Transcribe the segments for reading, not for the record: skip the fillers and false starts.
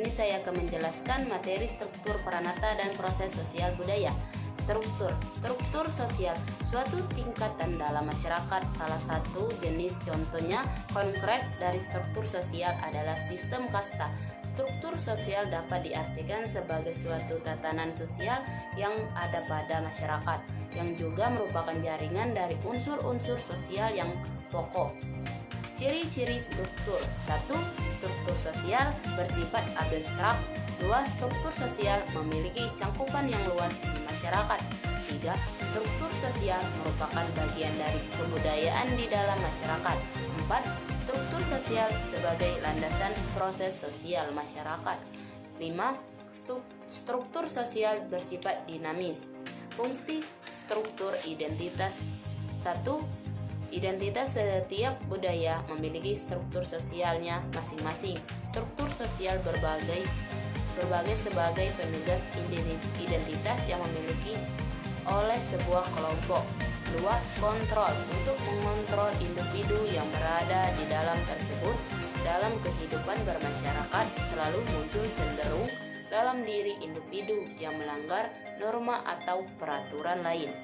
sini saya akan menjelaskan materi struktur Pranata dan proses sosial budaya. Struktur sosial suatu tingkatan dalam masyarakat. Salah satu jenis contohnya konkret dari struktur sosial adalah sistem kasta. Struktur sosial dapat diartikan sebagai suatu tatanan sosial yang ada pada masyarakat, yang juga merupakan jaringan dari unsur-unsur sosial yang pokok. Ciri-ciri struktur. 1. Struktur sosial bersifat abstrak. 2. Struktur sosial memiliki cangkupan yang luas di masyarakat. 3. Struktur sosial merupakan bagian dari kebudayaan di dalam masyarakat. 4. Struktur sosial sebagai landasan proses sosial masyarakat. 5. Struktur sosial bersifat dinamis. Fungsi struktur identitas. 1. Identitas setiap budaya memiliki struktur sosialnya masing-masing. Struktur sosial berbagai sebagai penegas identitas yang memiliki oleh sebuah kelompok. 2. Kontrol. Untuk mengontrol individu yang berada di dalam tersebut dalam kehidupan bermasyarakat selalu muncul cenderung dalam diri individu yang melanggar norma atau peraturan lain.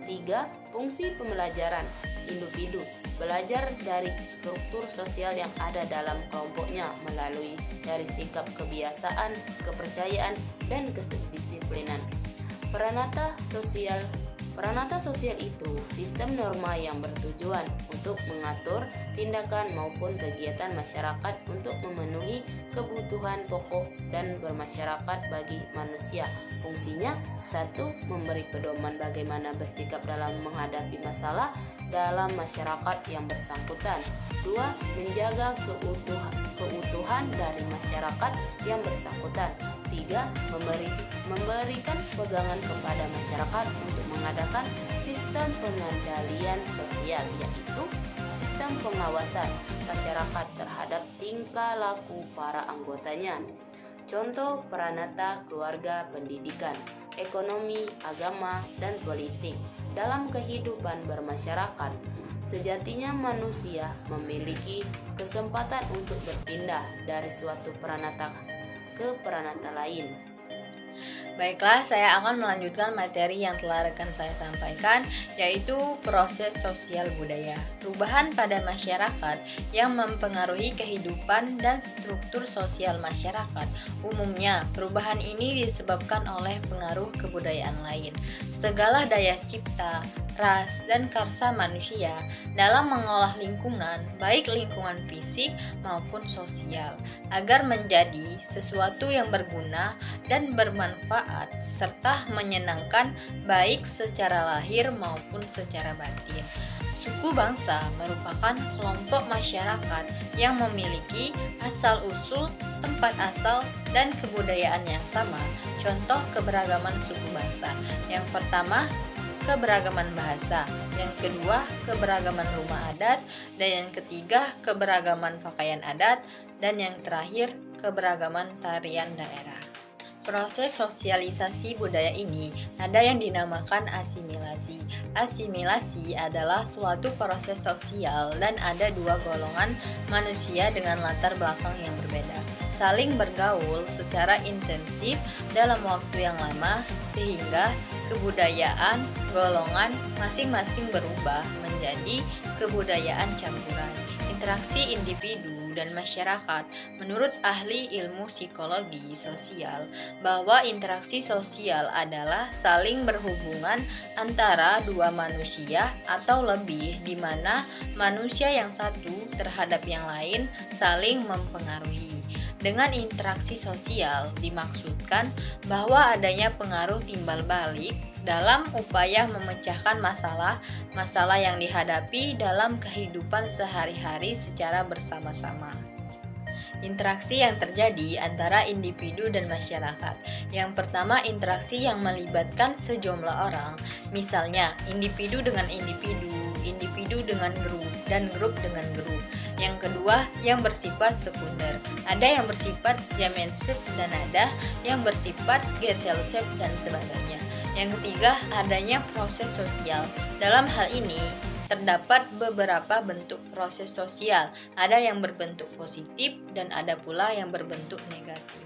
3. Fungsi pembelajaran. Individu belajar dari struktur sosial yang ada dalam kelompoknya melalui dari sikap, kebiasaan, kepercayaan, dan kedisiplinan. Peranata sosial itu sistem norma yang bertujuan untuk mengatur tindakan maupun kegiatan masyarakat untuk memenuhi kebutuhan pokok dan bermasyarakat bagi manusia. Fungsinya: 1. Memberi pedoman bagaimana bersikap dalam menghadapi masalah dalam masyarakat yang bersangkutan. 2. Menjaga keutuhan dari masyarakat yang bersangkutan. 3. Memberikan pegangan kepada masyarakat untuk mengadakan sistem pengendalian sosial, yaitu sistem pengawasan masyarakat terhadap tingkah laku para anggotanya. Contoh Pranata keluarga, pendidikan, ekonomi, agama, dan politik. Dalam kehidupan bermasyarakat, sejatinya manusia memiliki kesempatan untuk berpindah dari suatu pranata ke pranata lain. Baiklah, saya akan melanjutkan materi yang telah rekan saya sampaikan, yaitu proses sosial budaya. Perubahan pada masyarakat yang mempengaruhi kehidupan dan struktur sosial masyarakat. Umumnya, perubahan ini disebabkan oleh pengaruh kebudayaan lain. Segala daya cipta, ras, dan karsa manusia dalam mengolah lingkungan, baik lingkungan fisik maupun sosial, agar menjadi sesuatu yang berguna dan bermanfaat serta menyenangkan baik secara lahir maupun secara batin. Suku bangsa merupakan kelompok masyarakat yang memiliki asal-usul, tempat asal, dan kebudayaan yang sama. Contoh keberagaman suku bangsa. Yang pertama, keberagaman bahasa, yang kedua keberagaman rumah adat, dan yang ketiga keberagaman pakaian adat, dan yang terakhir keberagaman tarian daerah. Proses sosialisasi budaya ini ada yang dinamakan asimilasi. Asimilasi adalah suatu proses sosial dan ada dua golongan manusia dengan latar belakang yang berbeda saling bergaul secara intensif dalam waktu yang lama sehingga kebudayaan golongan masing-masing berubah menjadi kebudayaan campuran. Interaksi individu dan masyarakat. Menurut ahli ilmu psikologi sosial, bahwa interaksi sosial adalah saling berhubungan antara dua manusia atau lebih, di mana manusia yang satu terhadap yang lain saling mempengaruhi. Dengan interaksi sosial dimaksudkan bahwa adanya pengaruh timbal balik dalam upaya memecahkan masalah yang dihadapi dalam kehidupan sehari-hari secara bersama-sama. Interaksi yang terjadi antara individu dan masyarakat. Yang pertama, interaksi yang melibatkan sejumlah orang, misalnya individu dengan individu, individu dengan grup, dan grup dengan grup. Yang kedua, yang bersifat sekunder. Ada yang bersifat Gemeinschaft dan ada yang bersifat Gesellschaft dan sebagainya. Yang ketiga, adanya proses sosial. Dalam hal ini, terdapat beberapa bentuk proses sosial. Ada yang berbentuk positif dan ada pula yang berbentuk negatif.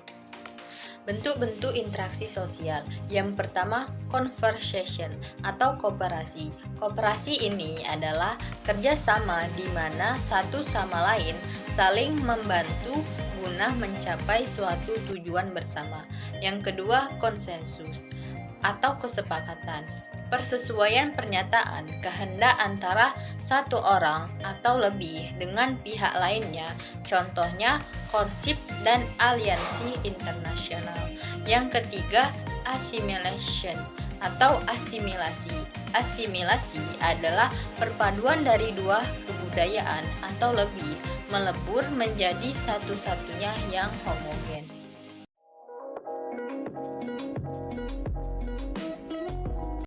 Bentuk-bentuk interaksi sosial. Yang pertama, conversation atau kooperasi. Kooperasi ini adalah kerjasama di mana satu sama lain saling membantu guna mencapai suatu tujuan bersama. Yang kedua, konsensus atau kesepakatan. Persesuaian pernyataan kehendak antara satu orang atau lebih dengan pihak lainnya, contohnya korsip dan aliansi internasional. Yang ketiga, assimilation atau asimilasi. Asimilasi adalah perpaduan dari dua kebudayaan atau lebih, melebur menjadi satu-satunya yang homogen.